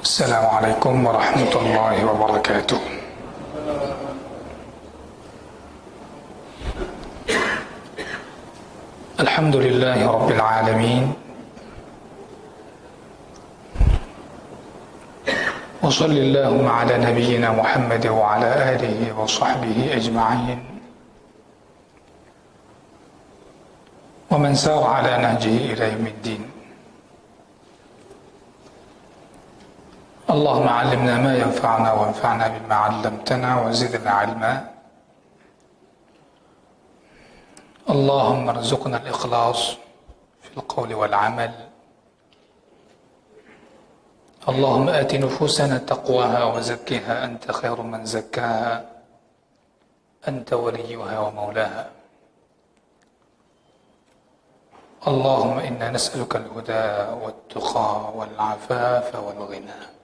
Assalamualaikum warahmatullahi wabarakatuh. Alhamdulillahi rabbil alamin. Wa sallallahu ala nabiyyina Muhammad wa ala alihi wa sahbihi ajma'in. Wa man sara ala nahjihi ila yaumiddin. اللهم علمنا ما ينفعنا وانفعنا بما علمتنا وزدنا علما اللهم ارزقنا الإخلاص في القول والعمل اللهم آت نفوسنا تقواها وزكها أنت خير من زكاها أنت وليها ومولاها اللهم إنا نسألك الهدى والتقى والعفاف والغنى.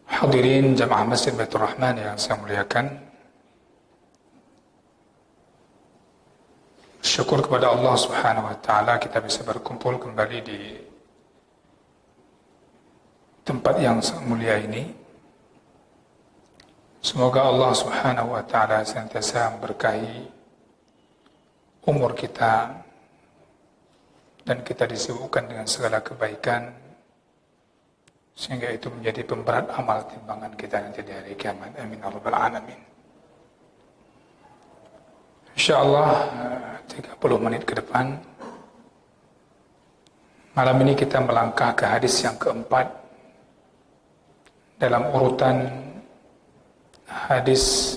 Hadirin jamaah Masjid Baitur Rahman yang saya muliakan, syukur kepada Allah Subhanahu wa taala kita bisa berkumpul kembali di tempat yang sangat mulia ini. Semoga Allah Subhanahu wa taala senantiasa memberkahi umur kita dan kita disibukkan dengan segala kebaikan sehingga itu menjadi pemberat amal timbangan kita nanti di hari kiamat. Amin ya rabbal alamin. Insyaallah 30 menit ke depan malam ini kita melangkah ke hadis yang keempat dalam urutan hadis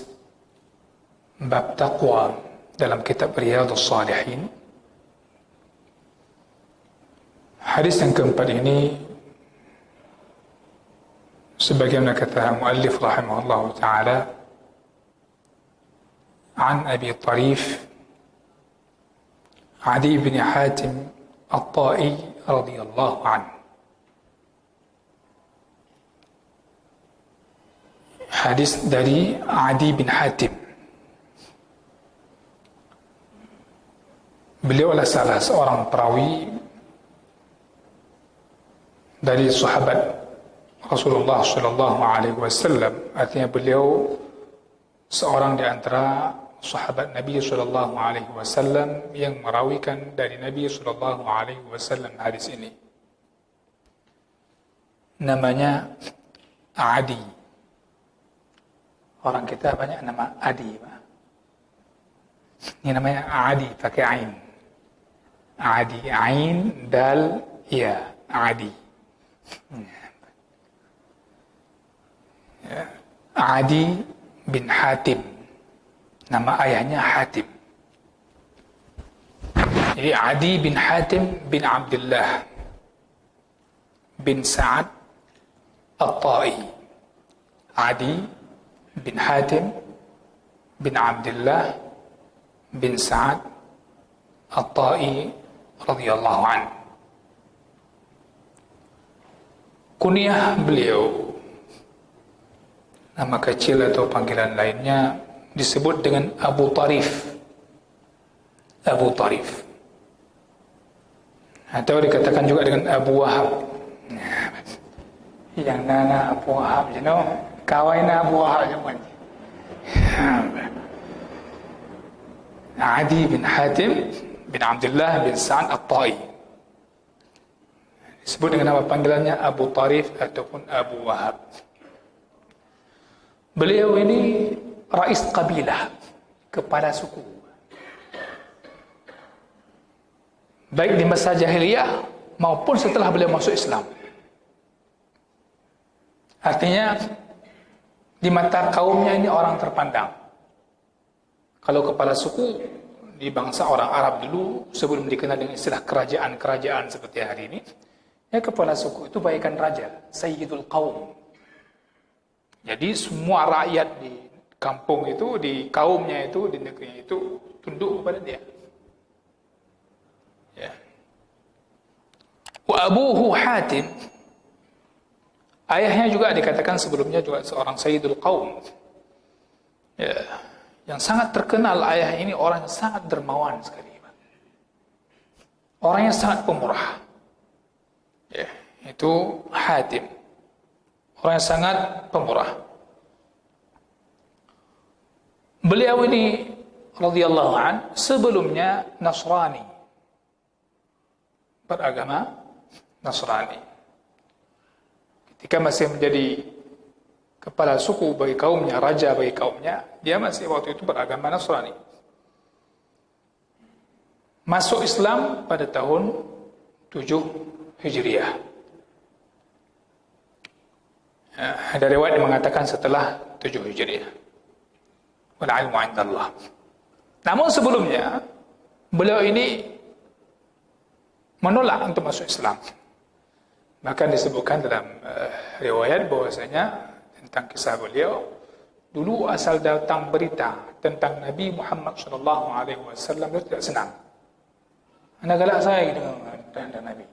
bab taqwa dalam kitab Riyadhus Shalihin. Hadis yang keempat ini sebagaimana kata muallif rahimahullah taala, an Abi Tarif Adi bin Hatim At-Tai radhiyallahu anhu. Hadis dari Adi bin Hatim. Beliau adalah salah seorang perawi dari sahabat Rasulullah sallallahu alaihi wasallam, artinya beliau seorang di antara sahabat Nabi sallallahu alaihi wasallam yang merawikan dari Nabi sallallahu alaihi wasallam hadis ini. Namanya Adi. Orang kita banyak nama Adi, Pak. Ini namanya Adi pakai ain. Adi, ain, dal, ya, Adi. Adi bin Hatim, nama ayahnya Hatim. Jadi Adi bin Hatim bin Abdullah bin Sa'ad At-Tai. Adi bin Hatim bin Abdullah bin Sa'ad At-Tai radhiyallahu anhu. Kunyah beliau, nama kecil atau panggilan lainnya, disebut dengan Abu Tarif. Abu Tarif. Atau dikatakan juga dengan Abu Wahab. Yang nana Abu Wahab, you know, kawaina Abu Wahab zaman. Adi bin Hatim bin Abdullah bin Sa'ad At-Tai. Disebut dengan nama panggilannya Abu Tarif ataupun Abu Wahab. Beliau ini rais kabilah, kepala suku. Baik di masa jahiliyah maupun setelah beliau masuk Islam. Artinya di mata kaumnya ini orang terpandang. Kalau kepala suku di bangsa orang Arab dulu, sebelum dikenal dengan istilah kerajaan-kerajaan seperti hari ini, ya kepala suku itu bagaikan raja, Sayyidul Qaum. Jadi semua rakyat di kampung itu, di kaumnya itu, di negerinya itu tunduk kepada dia. Ya. Wa abuhu Hatim, ayahnya juga dikatakan sebelumnya juga seorang Sayyidul Qaum. Ya. Yang sangat terkenal ayah ini orang yang sangat dermawan sekali. Orang yang sangat pemurah. Ya. yaitu Hatim, orang yang sangat pemurah. Beliau ini radhiyallahu an sebelumnya Nasrani, beragama Nasrani. Ketika masih menjadi kepala suku bagi kaumnya, raja bagi kaumnya, dia masih waktu itu beragama Nasrani. Masuk Islam pada tahun 7 Hijriah. Ada riwayat yang mengatakan setelah 7 Hijriah. Wal ilmu 'indallah. Namun sebelumnya beliau ini menolak untuk masuk Islam. Bahkan disebutkan dalam riwayat bahwasanya tentang kisah beliau, dulu asal datang berita tentang Nabi Muhammad SAW, beliau tidak senang. Anda galak saya gitu dengan Nabi.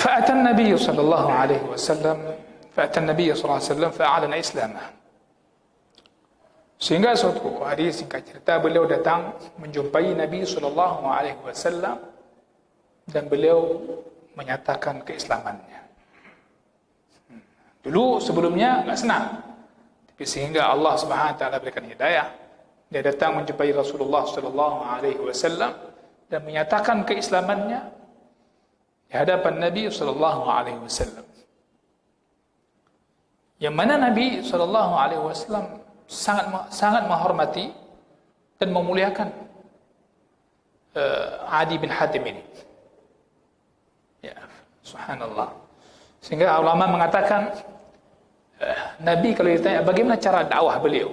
فأتى النبي صلى الله عليه وسلم فأعلن إسلامه. Sehingga suatu hari, singkat cerita, beliau datang menjumpai Nabi SAW dan beliau menyatakan keislamannya. Dulu sebelumnya enggak senang, tapi sehingga Allah Subhanahu wa taala berikan hidayah, dia datang menjumpai Rasulullah SAW dan menyatakan keislamannya di hadapan Nabi SAW. Yang mana Nabi SAW sangat menghormati dan memuliakan Adi bin Hatim ini. Ya, subhanallah. Sehingga ulama mengatakan Nabi kalau ditanya bagaimana cara dakwah beliau,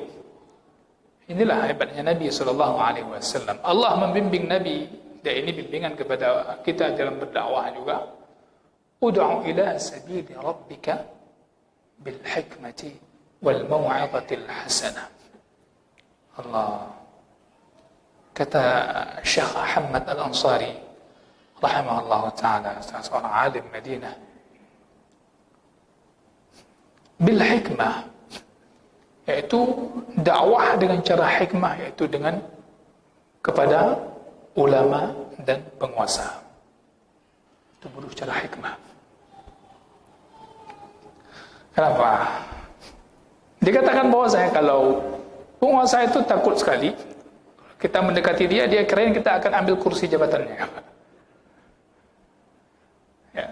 inilah hebatnya Nabi SAW. Allah membimbing Nabi, dan ini bimbingan kepada kita dalam berdakwah juga. Ud'u ila sabili rabbika bil hikmati wal mau'izatil hasanah. Allah. Kata Syekh Ahmad Al-Ansari rahimahullah ta'ala, seorang alim Madinah, bil hikmah, yaitu dakwah dengan cara hikmah, yaitu dengan kepada ulama dan penguasa. Itu butuh cara hikmah. Kenapa? Dikatakan bahwa kalau penguasa itu takut sekali, kita mendekati dia, dia kirain kita akan ambil kursi jabatannya. Ya.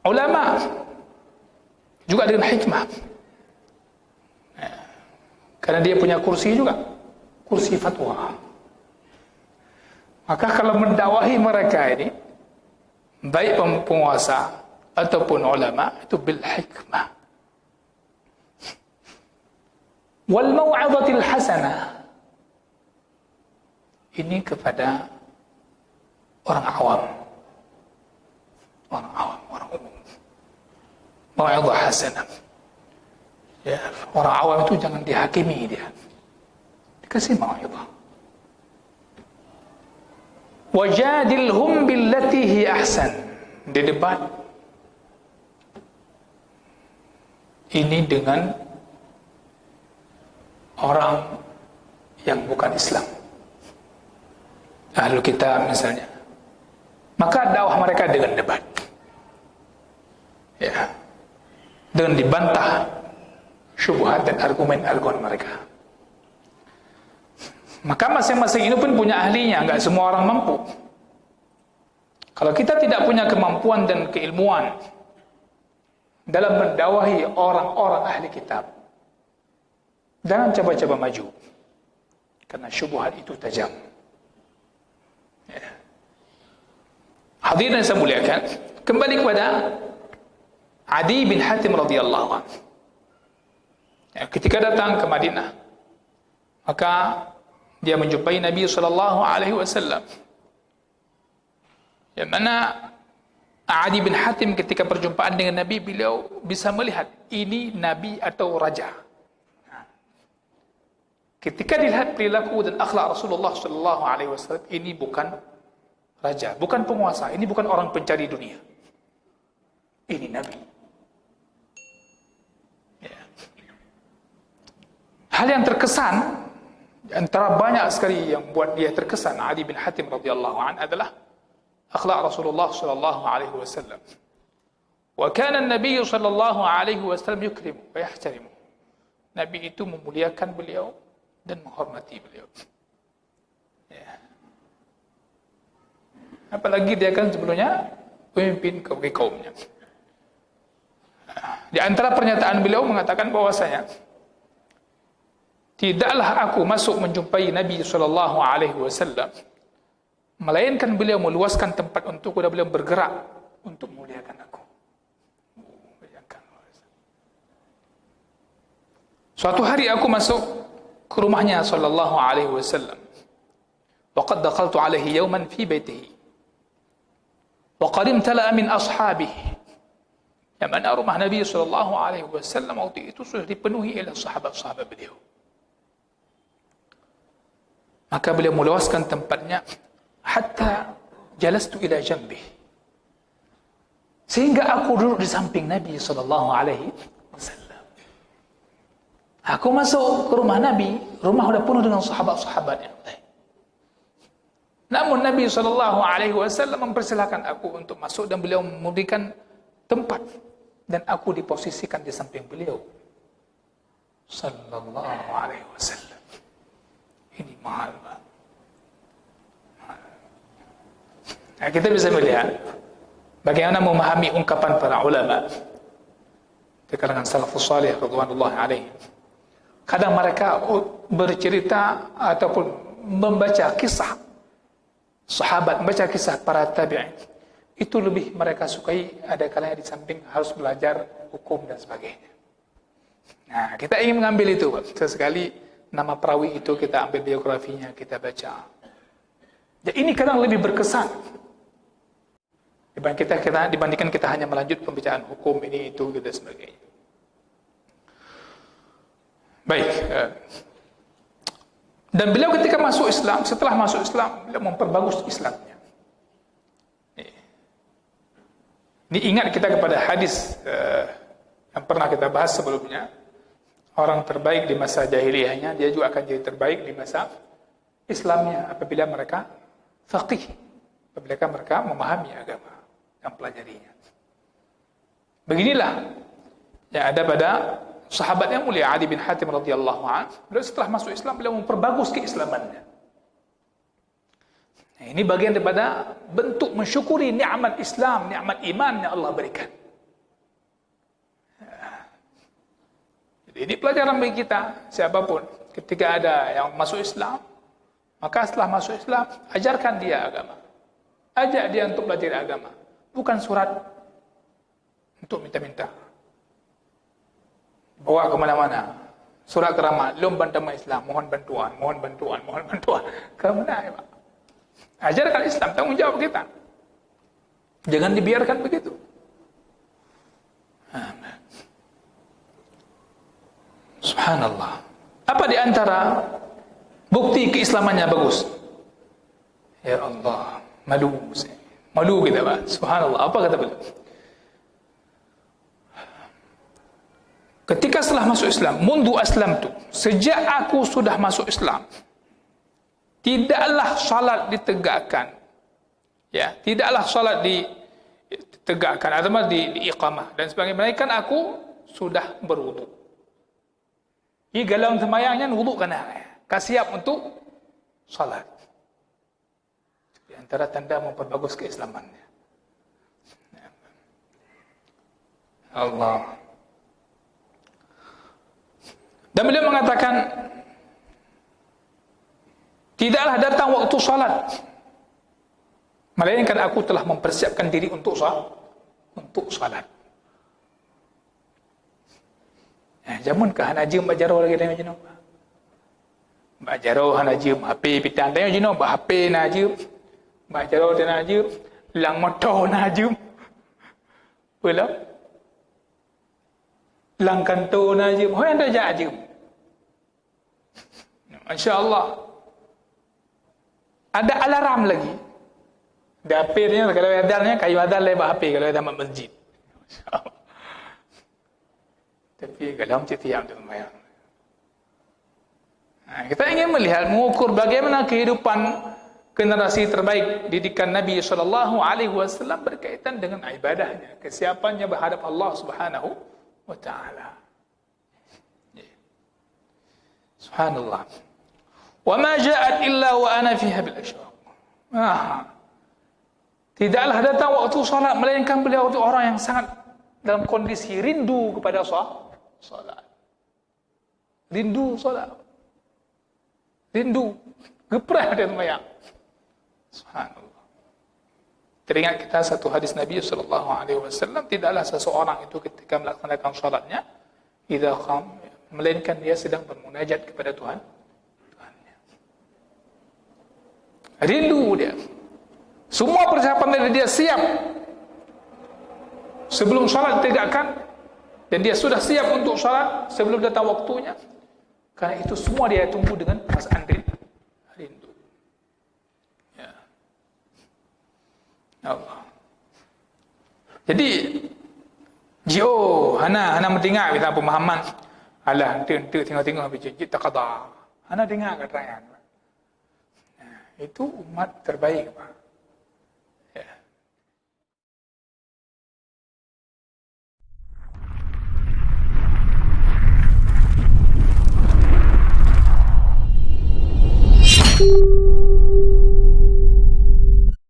Ulama juga dengan hikmah. Ya. Karena dia punya kursi juga, kursi fatwa. Maka kalau mendakwahi mereka ini, baik penguasa ataupun ulama, itu bil hikmah. Wal mau'izatil hasanah, ini kepada orang awam, orang umum. Mau'izah hasanah, ya, orang awam itu jangan dihakimi dia, dikasih mau'izah. Wajadilhum billati hi ahsan, di debat ini dengan orang yang bukan Islam, Ahlul Kitab misalnya, maka dakwah mereka dengan debat, ya, dengan dibantah syubhat dan argumen-argumen mereka. Maka masing-masing ini pun punya ahlinya, enggak semua orang mampu. Kalau kita tidak punya kemampuan dan keilmuan dalam mendakwahi orang-orang ahli kitab, jangan coba-coba maju, karena syubhat itu tajam. Ya. Hadirin yang saya muliakan, kembali kepada Adi bin Hatim radhiyallahu anhu. Ya, ketika datang ke Madinah, maka dia menjumpai Nabi SAW. Yang mana Adi bin Hatim ketika perjumpaan dengan Nabi, beliau bisa melihat ini Nabi atau raja. Ketika dilihat perilaku dan akhlak Rasulullah SAW, ini bukan raja, bukan penguasa, ini bukan orang pencari dunia, ini Nabi. Ya. Hal yang terkesan Di antara banyak sekali yang buat dia terkesan Adi bin Hatim radhiyallahu an adalah akhlak Rasulullah sallallahu alaihi wasallam. Wa kana an-nabiy sallallahu alaihi wasallam yukrimu wa yahtarimu. Nabi itu memuliakan beliau dan menghormati beliau. Ya. Apalagi dia kan sebelumnya pemimpin kaumnya. Di antara pernyataan beliau mengatakan bahwasanya tidaklah aku masuk menjumpai Nabi sallallahu alaihi wasallam melainkan beliau meluaskan tempat untukku dan beliau bergerak untuk memuliakan aku. Bayangkan. Suatu hari aku masuk ke rumahnya sallallahu alaihi wasallam. Wa qad dakhaltu alaihi yawman fi baitihi. Wa qad imtala'a min ashabihi. Yang mana rumah Nabi sallallahu alaihi wasallam waktu itu sudah dipenuhi oleh sahabat-sahabat beliau. Maka beliau meluaskan tempatnya hatta jalastu ila jambih. Sehingga aku duduk di samping Nabi sallallahu alaihi wasallam. Aku masuk ke rumah Nabi, rumah sudah penuh dengan sahabat-sahabat yang lain. Namun Nabi sallallahu alaihi wasallam mempersilahkan aku untuk masuk dan beliau memberikan tempat dan aku diposisikan di samping beliau sallallahu alaihi wasallam. Ini mahal, Pak. Nah, kita bisa melihat bagaimana memahami ungkapan para ulama di kalangan salafus salih radhiyallahu alaihim. Kadang mereka bercerita ataupun membaca kisah sahabat, membaca kisah para tabi'in. Itu lebih mereka sukai, ada kalanya di samping harus belajar hukum dan sebagainya. Nah, kita ingin mengambil itu, Pak. Sesekali nama perawi itu kita ambil biografinya, kita baca. Jadi ini kadang lebih berkesan dibandingkan kita hanya melanjut pembicaraan hukum ini itu gitu dan sebagainya. Baik. Dan beliau ketika masuk Islam, setelah masuk Islam, beliau memperbagus Islamnya. Ini ingat kita kepada hadis yang pernah kita bahas sebelumnya. Orang terbaik di masa jahiliyahnya, dia juga akan jadi terbaik di masa Islamnya apabila mereka faqih, apabila mereka memahami agama dan pelajarinya. Beginilah yang ada pada sahabat yang mulia Adi bin Hatim radhiyallahu anhu. Beliau setelah masuk Islam, beliau memperbagus keislamannya. Nah, ini bagian daripada bentuk mensyukuri nikmat Islam, nikmat iman yang Allah berikan. Jadi ini pelajaran bagi kita, siapapun. Ketika ada yang masuk Islam, maka setelah masuk Islam, ajarkan dia agama. Ajak dia untuk belajar agama. Bukan surat untuk minta-minta. Bawa ke mana-mana. Surat keramat, lomban damai Islam, mohon bantuan, mohon bantuan, mohon bantuan. Ke mana, ya Pak? Ajarkan Islam, tanggung jawab kita. Jangan dibiarkan begitu. Subhanallah. Apa di antara bukti keislamannya bagus? Ya Allah, malu kita, Pak. Subhanallah. Apa kata beliau? Ketika setelah masuk Islam, mundu aslamtu, sejak aku sudah masuk Islam, tidaklah salat ditegakkan. Ya, tidaklah salat ditegakkan atau diiqamah dan sebagainya. Melainkan aku sudah berwudu. Ini dalam sembahyangnya wudu kena. Siap untuk salat. Di antara tanda memperbagus keislamannya. Allah. Dan beliau mengatakan, tidaklah datang waktu salat, melainkan aku telah mempersiapkan diri untuk salat. Jamun ke hanajim Mbak Jaro lagi tengok jenuh. Mbak Jaro hanajim HP pitang tengok jenuh, Mbak HP najim. Mbak Jaro tengok najim, lang motor najim. Belum. Lang kantor najim, hoi anda jajim. Masya-Allah. Ada alarm lagi. Dapirnya kalau adalnya kayu adal lebar HP kalau ada masjid. Masya-Allah. Tapi kalau macam tiap tu lumayan. Kita ingin melihat, mengukur bagaimana kehidupan generasi terbaik didikan Nabi SAW berkaitan dengan ibadahnya, kesiapannya berhadap Allah Subhanahu wa taala. Subhanallah. Wa ma ja'at illa wa ana fiha bil ashraq. Tidaklah datang waktu salat melainkan beliau itu orang yang sangat dalam kondisi rindu kepada salat. Rindu salat. Rindu, geprah dia sembahyang. Subhanallah. Teringat kita satu hadis Nabi SAW, tidaklah seseorang itu ketika melaksanakan salatnya, idza qam, melainkan dia sedang bermunajat kepada Tuhannya. Rindu dia. Semua persiapan dari dia siap. Sebelum salat ditegakkan, dan dia sudah siap untuk salat sebelum datang waktunya. Karena itu semua dia tunggu dengan perasaan rindu. Ya. Allah. Jadi, hana mendengar kita pemahaman. Alah, tengok habis kita qada. Hana dengar keterangan. Itu umat terbaik, Pak.